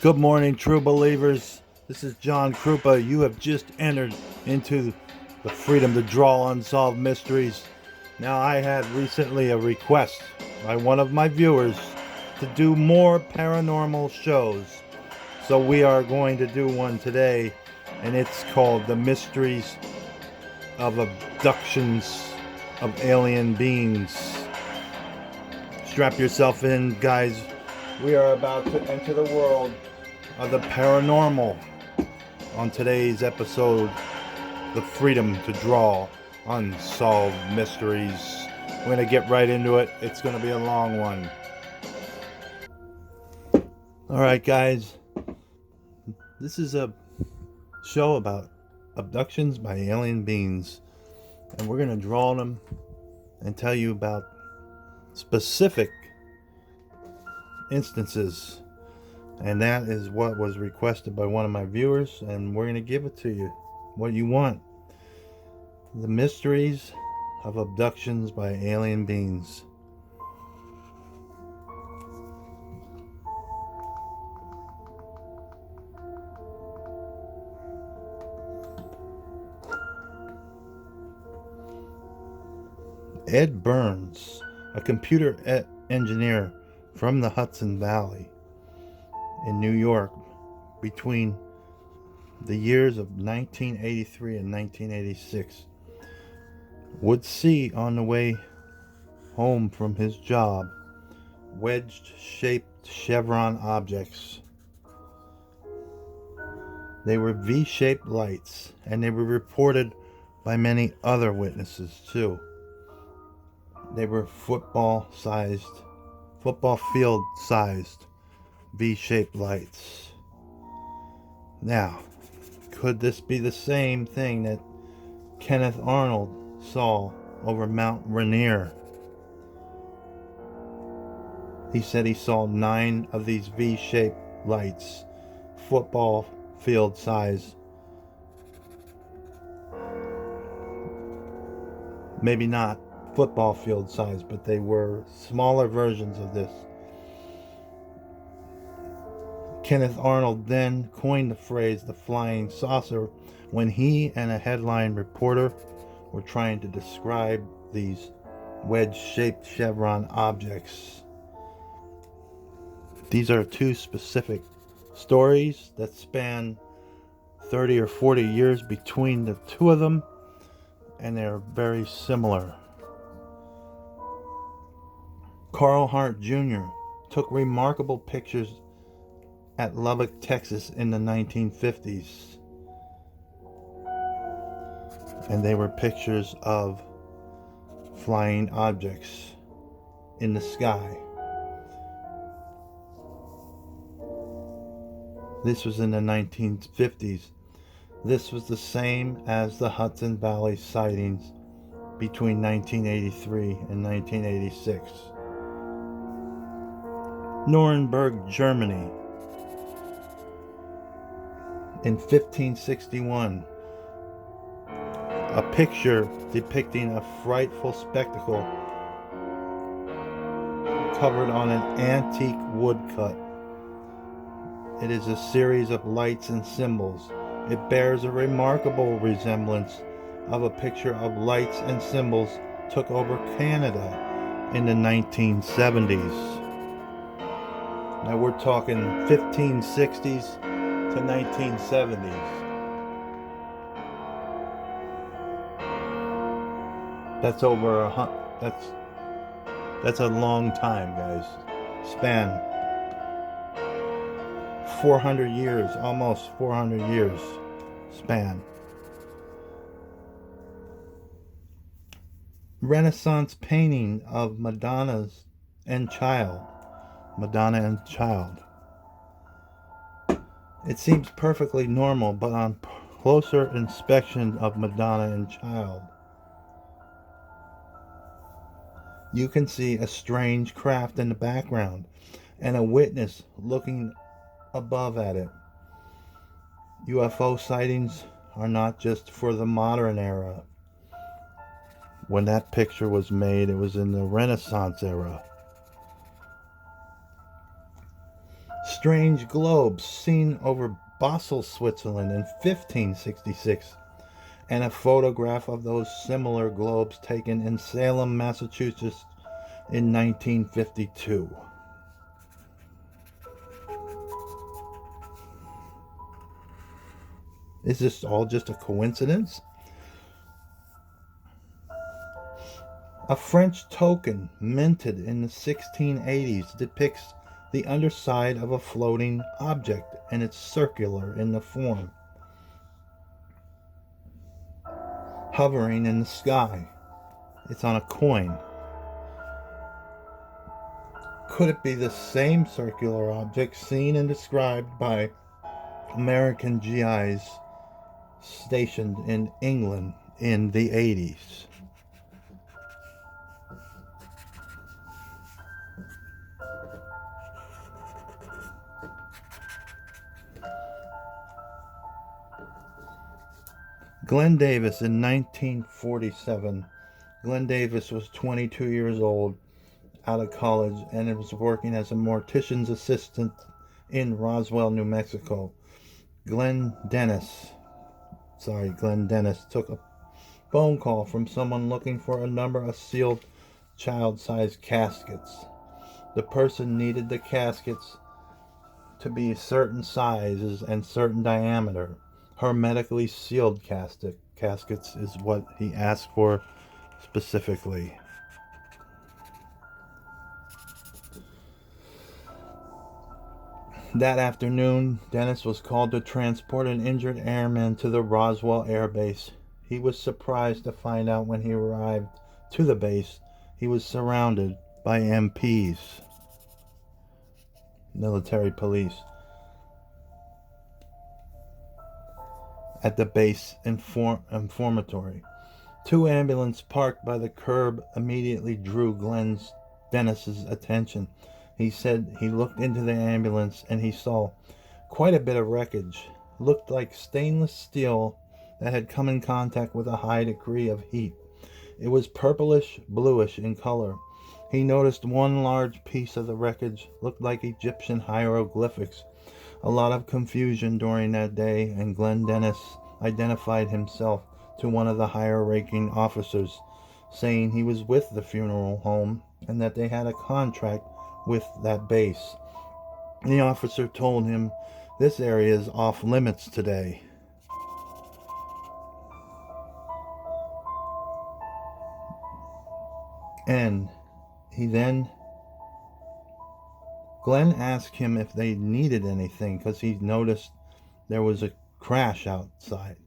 Good morning, true believers. This is John Krupa. You have just entered into the freedom to draw unsolved mysteries. Now, I had recently a request by one of my viewers to do more paranormal shows. So we are going to do one today, and it's called The Mysteries of Abductions of Alien Beings. Strap yourself in, guys. We are about to enter the world of the paranormal on today's episode, The Freedom to Draw Unsolved Mysteries. We're going to get right into it. It's going to be a long one. Alright, guys. This is a show about abductions by alien beings. And we're going to draw them and tell you about specific instances. And that is what was requested by one of my viewers, and we're going to give it to you. What you want. The mysteries of abductions by alien beings. Ed Burns, a computer engineer from the Hudson Valley in New York between the years of 1983 and 1986, would see on the way home from his job wedge-shaped chevron objects. They were V-shaped lights, and they were reported by many other witnesses too. They were football field sized V-shaped lights. Now, could this be the same thing that Kenneth Arnold saw over Mount Rainier? He said he saw 9 of these V-shaped lights, football field size. Maybe not football field size, but they were smaller versions of this. Kenneth Arnold then coined the phrase the flying saucer when he and a headline reporter were trying to describe these wedge-shaped chevron objects. These are 2 specific stories that span 30 or 40 years between the 2 of them, and they're very similar. Carl Hart Jr. took remarkable pictures at Lubbock, Texas in the 1950s. And they were pictures of flying objects in the sky. This was in the 1950s. This was the same as the Hudson Valley sightings between 1983 and 1986. Nuremberg, Germany. In 1561, a picture depicting a frightful spectacle covered on an antique woodcut. It is a series of lights and symbols. It bears a remarkable resemblance of a picture of lights and symbols took over Canada in the 1970s. Now we're talking 1560s to 1970s. That's over that's a long time, guys. Span 400 years, almost 400 years span. Renaissance painting of Madonna and Child. It seems perfectly normal, but on closer inspection of Madonna and Child, you can see a strange craft in the background and a witness looking above at it. UFO sightings are not just for the modern era. When that picture was made, it was in the Renaissance era. strange globes seen over Basel, Switzerland in 1566, and a photograph of those similar globes taken in Salem, Massachusetts in 1952. Is this all just a coincidence? A French token minted in the 1680s depicts the underside of a floating object, and it's circular in the form, hovering in the sky. It's on a coin. Could it be the same circular object seen and described by American GIs stationed in England in the 80s? Glenn Davis in 1947. Glenn Davis was 22 years old, out of college, and was working as a mortician's assistant in Roswell, New Mexico. Glenn Dennis took a phone call from someone looking for a number of sealed child-sized caskets. The person needed the caskets to be certain sizes and certain diameter. Hermetically sealed caskets is what he asked for specifically. That afternoon, Dennis was called to transport an injured airman to the Roswell Air Base. He was surprised to find out when he arrived to the base, he was surrounded by MPs, military police, at the base informatory. Two ambulances parked by the curb immediately drew Dennis's attention. He said he looked into the ambulance and he saw quite a bit of wreckage. Looked like stainless steel that had come in contact with a high degree of heat. It was purplish bluish in color. He noticed one large piece of the wreckage looked like Egyptian hieroglyphics. A lot of confusion during that day, and Glenn Dennis identified himself to one of the higher-ranking officers, saying he was with the funeral home and that they had a contract with that base. The officer told him, "This area is off limits today." And Glenn asked him if they needed anything, because he noticed there was a crash outside,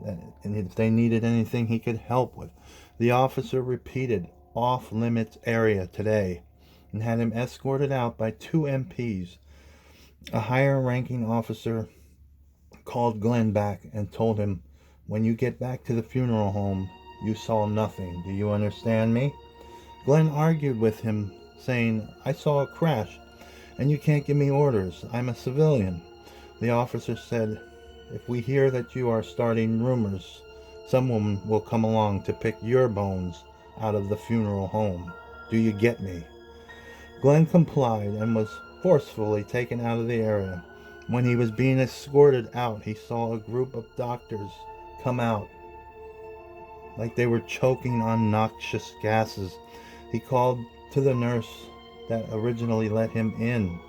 and if they needed anything he could help with. The officer repeated, "Off limits area today," and had him escorted out by two MPs. A higher ranking officer called Glenn back and told him, "When you get back to the funeral home, you saw nothing. Do you understand me?" Glenn argued with him, saying, "I saw a crash, and you can't give me orders. I'm a civilian." The officer said, "If we hear that you are starting rumors, someone will come along to pick your bones out of the funeral home. Do you get me?" Glenn complied and was forcefully taken out of the area. When he was being escorted out, he saw a group of doctors come out like they were choking on noxious gases. He called to the nurse that originally let him in,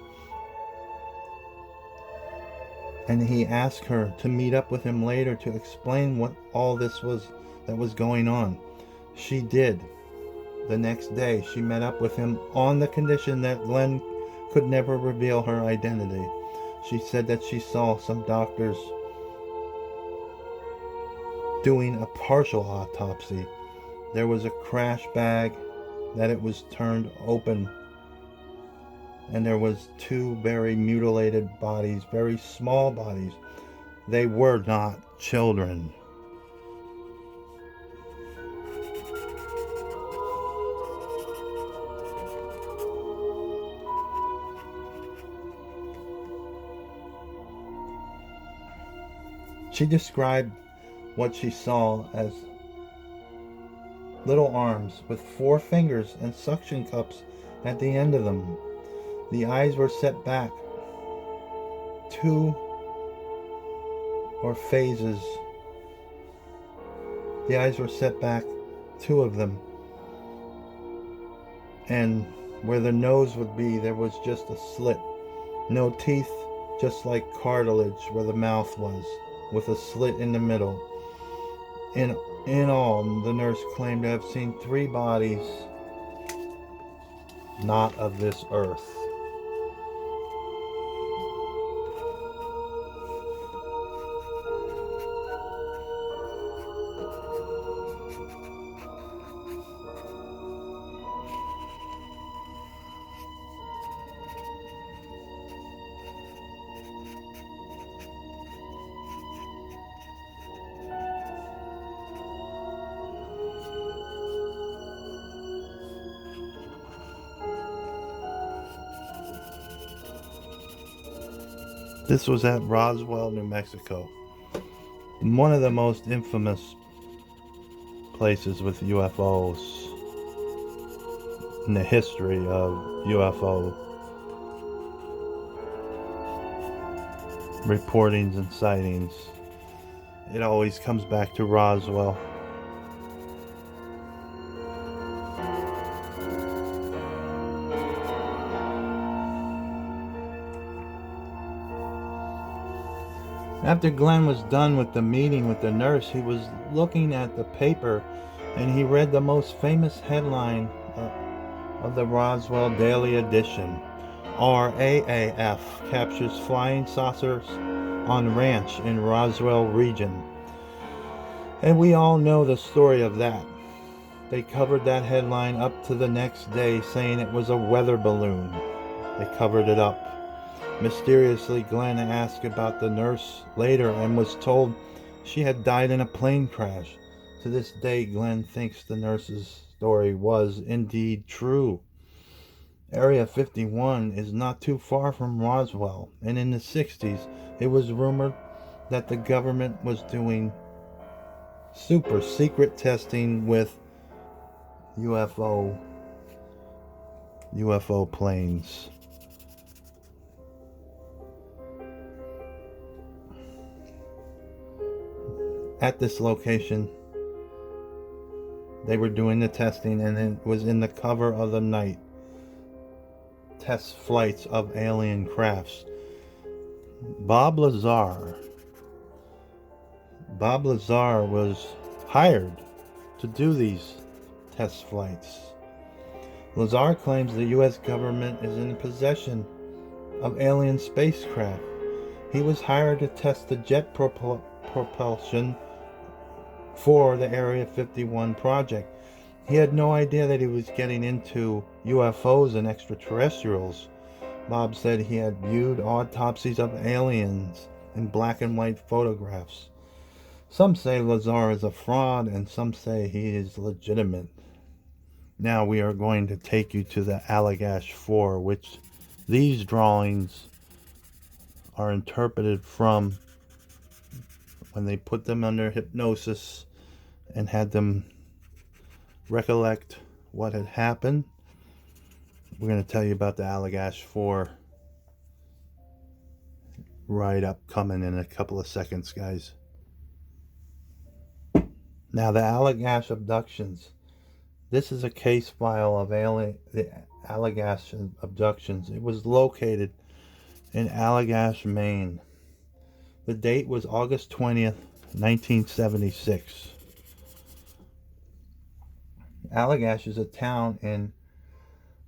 and he asked her to meet up with him later to explain what all this was that was going on. She did. The next day, she met up with him on the condition that Glenn could never reveal her identity. She said that she saw some doctors doing a partial autopsy. There was a crash bag that it was turned open, and there was two very mutilated bodies, very small bodies. They were not children. She described what she saw as little arms with 4 fingers and suction cups at the end of them. The eyes were set back two or phases. The eyes were set back, two of them. And where the nose would be, there was just a slit. No teeth, just like cartilage where the mouth was, with a slit in the middle. In all, the nurse claimed to have seen 3 bodies not of this earth. This was at Roswell, New Mexico. One of the most infamous places with UFOs in the history of UFO reportings and sightings. It always comes back to Roswell. After Glenn was done with the meeting with the nurse, he was looking at the paper and he read the most famous headline of the Roswell Daily Edition. RAAF captures flying saucers on ranch in Roswell region. And we all know the story of that. They covered that headline up to the next day, saying it was a weather balloon. They covered it up. Mysteriously, Glenn asked about the nurse later and was told she had died in a plane crash. To this day, Glenn thinks the nurse's story was indeed true. Area 51 is not too far from Roswell, and in the 60s, it was rumored that the government was doing super secret testing with UFO planes. At this location, they were doing the testing, and it was in the cover of the night. Test flights of alien crafts. Bob Lazar was hired to do these test flights. Lazar claims the U.S. government is in possession of alien spacecraft. He was hired to test the jet propulsion for the Area 51 project. He had no idea that he was getting into UFOs and extraterrestrials. Bob said he had viewed autopsies of aliens in black and white photographs. Some say Lazar is a fraud, and some say he is legitimate. Now we are going to take you to the Allagash 4, which these drawings are interpreted from when they put them under hypnosis and had them recollect what had happened. We're going to tell you about the Allagash 4 right up, coming in a couple of seconds, guys. Now, the Allagash abductions. This is a case file of the Allagash abductions. It was located in Allagash, Maine. The date was August 20th, 1976. Allagash is a town in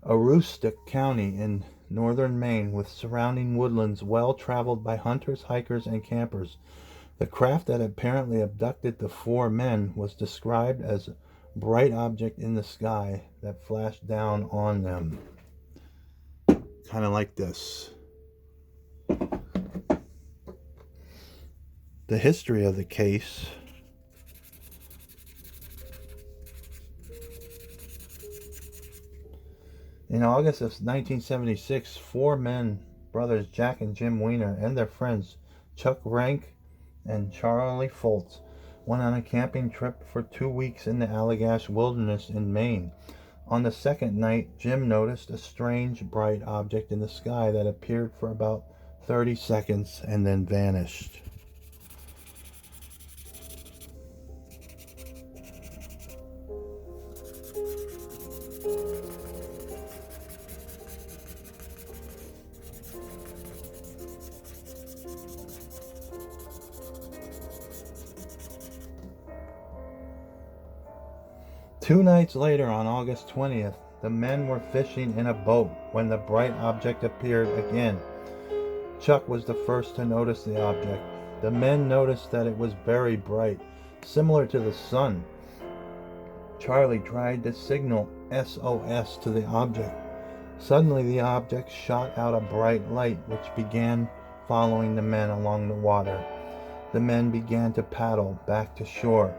Aroostook County in northern Maine with surrounding woodlands well traveled by hunters, hikers, and campers. The craft that apparently abducted the 4 men was described as a bright object in the sky that flashed down on them. Kind of like this. The history of the case. In August of 1976, 4 men, brothers Jack and Jim Weiner, and their friends Chuck Rank and Charlie Foltz, went on a camping trip for 2 weeks in the Allagash wilderness in Maine. On the second night, Jim noticed a strange bright object in the sky that appeared for about 30 seconds and then vanished. Two nights later, on August 20th, the men were fishing in a boat when the bright object appeared again. Chuck was the first to notice the object. The men noticed that it was very bright, similar to the sun. Charlie tried to signal SOS to the object. Suddenly, the object shot out a bright light, which began following the men along the water. The men began to paddle back to shore,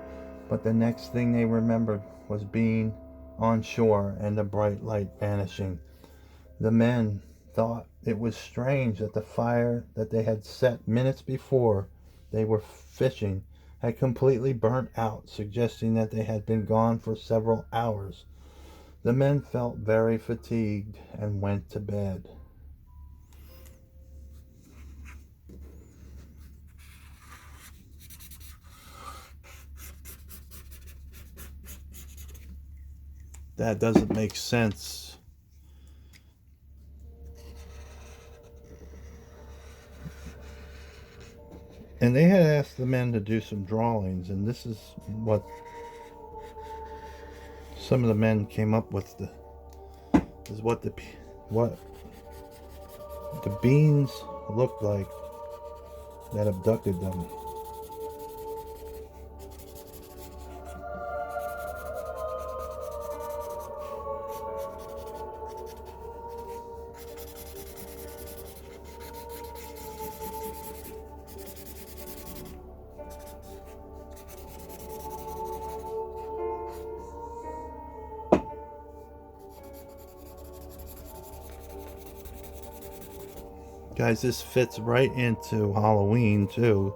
but the next thing they remembered was being on shore and the bright light vanishing. The men thought it was strange that the fire that they had set minutes before they were fishing had completely burnt out, suggesting that they had been gone for several hours. The men felt very fatigued and went to bed. That doesn't make sense. And they had asked the men to do some drawings, and this is what some of the men came up with. What the beings looked like that abducted them. Guys, this fits right into Halloween too.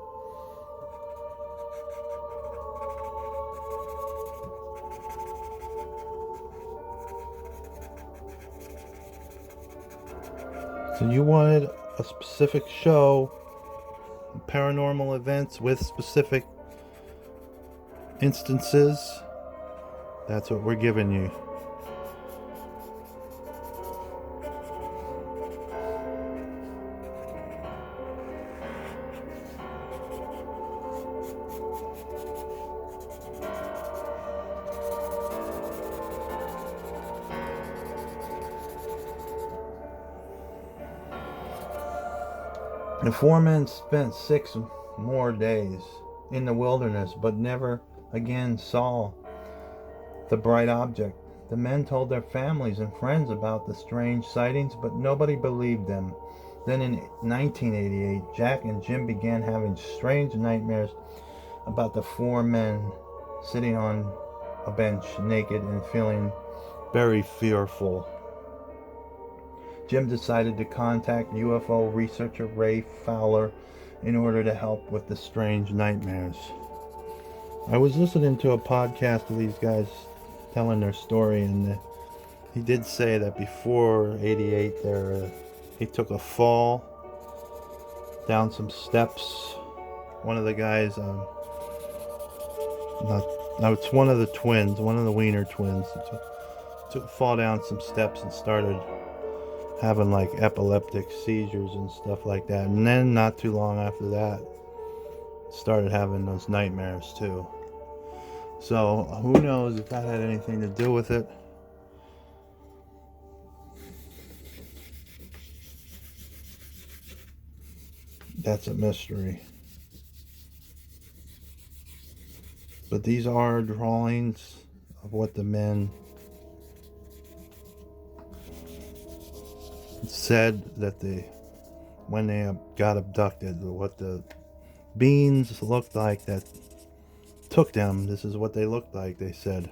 So you wanted a specific show, paranormal events with specific instances. That's what we're giving you. The four men spent 6 more days in the wilderness, but never again saw the bright object. The men told their families and friends about the strange sightings, but nobody believed them. Then in 1988, Jack and Jim began having strange nightmares about the 4 men sitting on a bench naked and feeling very fearful. Jim decided to contact UFO researcher Ray Fowler in order to help with the strange nightmares. I was listening to a podcast of these guys telling their story, and he did say that before 88 he took a fall down some steps. One of the guys, it's one of the twins, one of the Wiener twins, took a fall down some steps and started having like epileptic seizures and stuff like that. And then not too long after that, started having those nightmares too. So who knows if that had anything to do with it. That's a mystery. But these are drawings of what the men said that when they got abducted, what the beings looked like that took them. This is what they looked like, they said.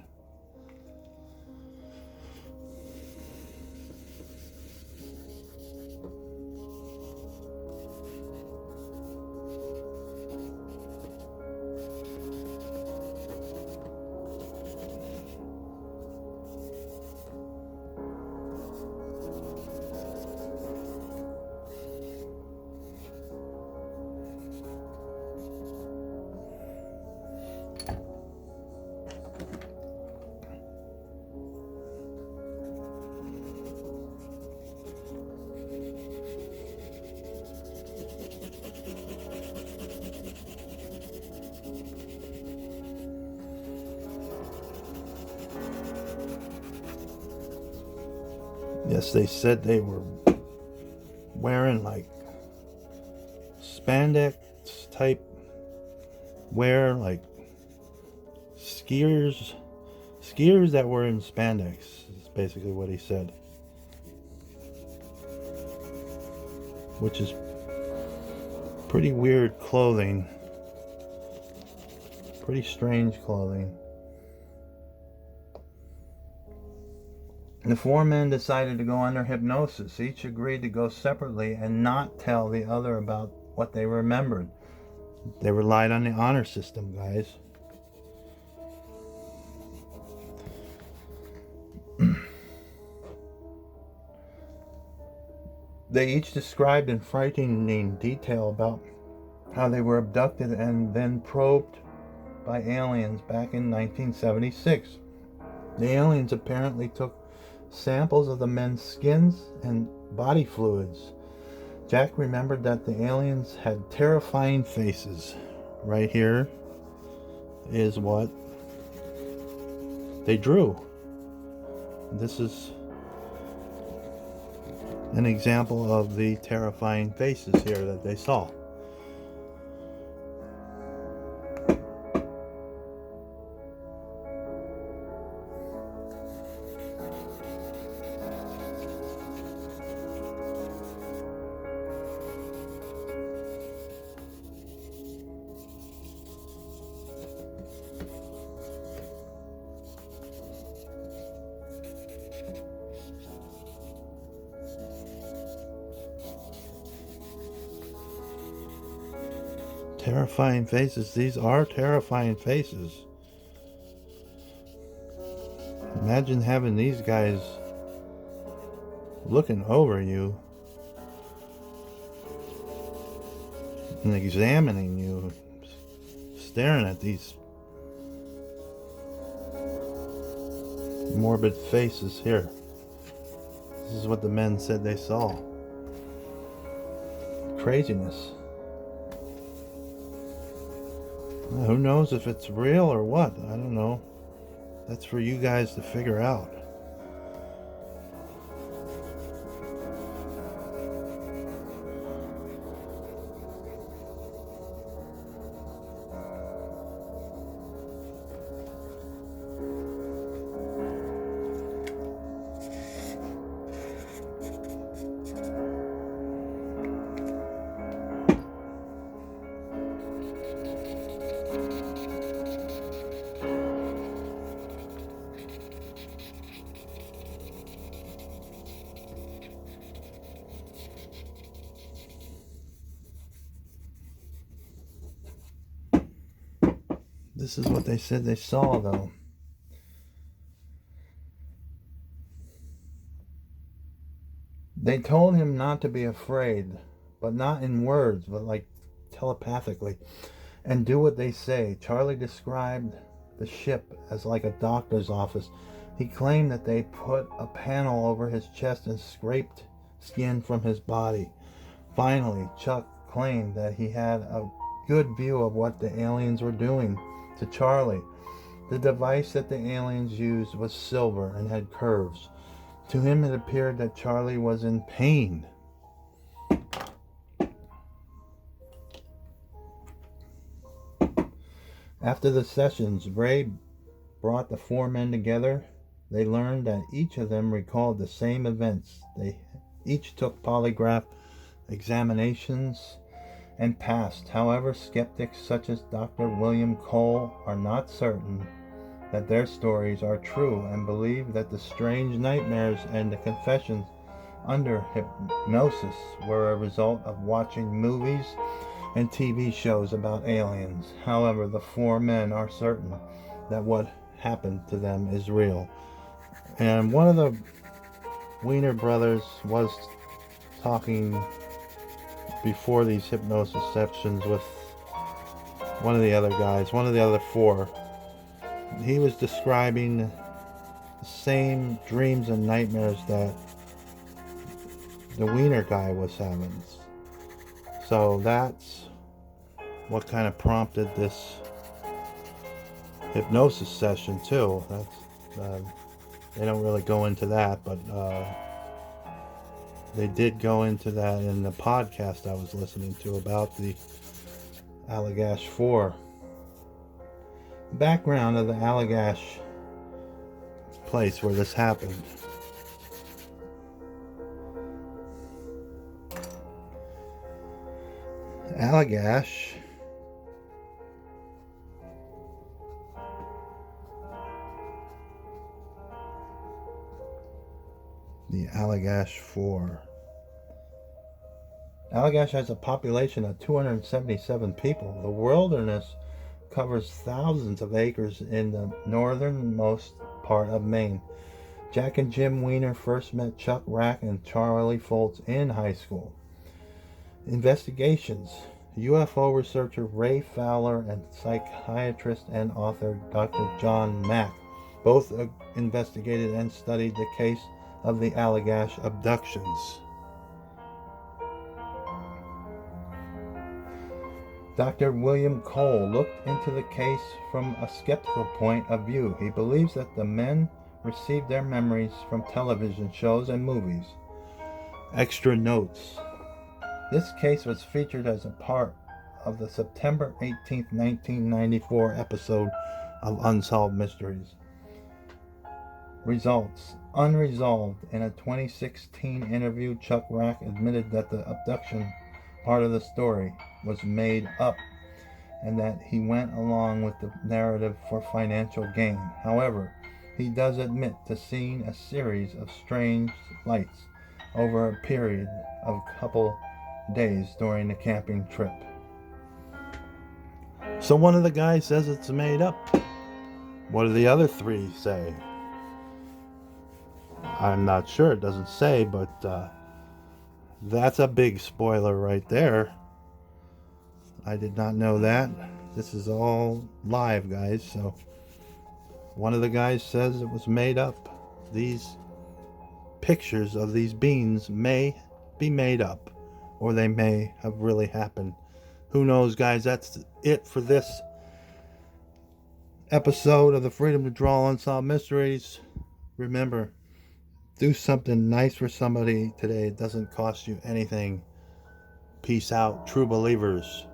guess they said they were wearing like spandex type wear, like skiers that were in spandex is basically what he said, which is pretty weird clothing, pretty strange clothing. The four men decided to go under hypnosis. Each agreed to go separately and not tell the other about what they remembered. They relied on the honor system, guys. They each described in frightening detail about how they were abducted and then probed by aliens back in 1976. The aliens apparently took samples of the men's skins and body fluids. Jack remembered that the aliens had terrifying faces. Right here is what they drew. This is an example of the terrifying faces here that they saw. Terrifying faces. These are terrifying faces. Imagine having these guys looking over you and examining you, staring at these morbid faces here. This is what the men said they saw. Craziness. Who knows if it's real or what? I don't know. That's for you guys to figure out. This is what they said they saw, though. They told him not to be afraid, but not in words, but like telepathically, and do what they say. Charlie described the ship as like a doctor's office. He claimed that they put a panel over his chest and scraped skin from his body. Finally, Chuck claimed that he had a good view of what the aliens were doing to Charlie. The device that the aliens used was silver and had curves. To him it appeared that Charlie was in pain. After the sessions, Ray brought the four men together. They learned that each of them recalled the same events. They each took polygraph examinations and passed. However, skeptics such as Dr. William Cole are not certain that their stories are true and believe that the strange nightmares and the confessions under hypnosis were a result of watching movies and TV shows about aliens. However, the four men are certain that what happened to them is real. And one of the Wiener brothers was talking before these hypnosis sessions with one of the other guys, one of the other four. He was describing the same dreams and nightmares that the Wiener guy was having. So that's what kind of prompted this hypnosis session too. That's they don't really go into that, but They did go into that in the podcast I was listening to about the Allagash 4. Background of the Allagash place where this happened. Allagash the Allagash 4. Allagash has a population of 277 people. The wilderness covers thousands of acres in the northernmost part of Maine. Jack and Jim Weiner first met Chuck Rack and Charlie Foltz in high school. Investigations. UFO researcher Ray Fowler and psychiatrist and author Dr. John Mack both investigated and studied the case of the Allagash abductions. Dr. William Cole looked into the case from a skeptical point of view. He believes that the men received their memories from television shows and movies. Extra notes. This case was featured as a part of the September 18, 1994 episode of Unsolved Mysteries. Results. Unresolved. In a 2016 interview, Chuck Rack admitted that the abduction part of the story was made up and that he went along with the narrative for financial gain. However, he does admit to seeing a series of strange lights over a period of a couple days during the camping trip. So one of the guys says it's made up. What do the other three say? I'm not sure. It doesn't say, but that's a big spoiler right there. I did not know that. This is all live, guys. So one of the guys says it was made up. These pictures of these beings may be made up, or they may have really happened. Who knows, guys? That's it for this episode of the Freedom to Draw Unsolved Mysteries. Remember, do something nice for somebody today. It doesn't cost you anything. Peace out, true believers.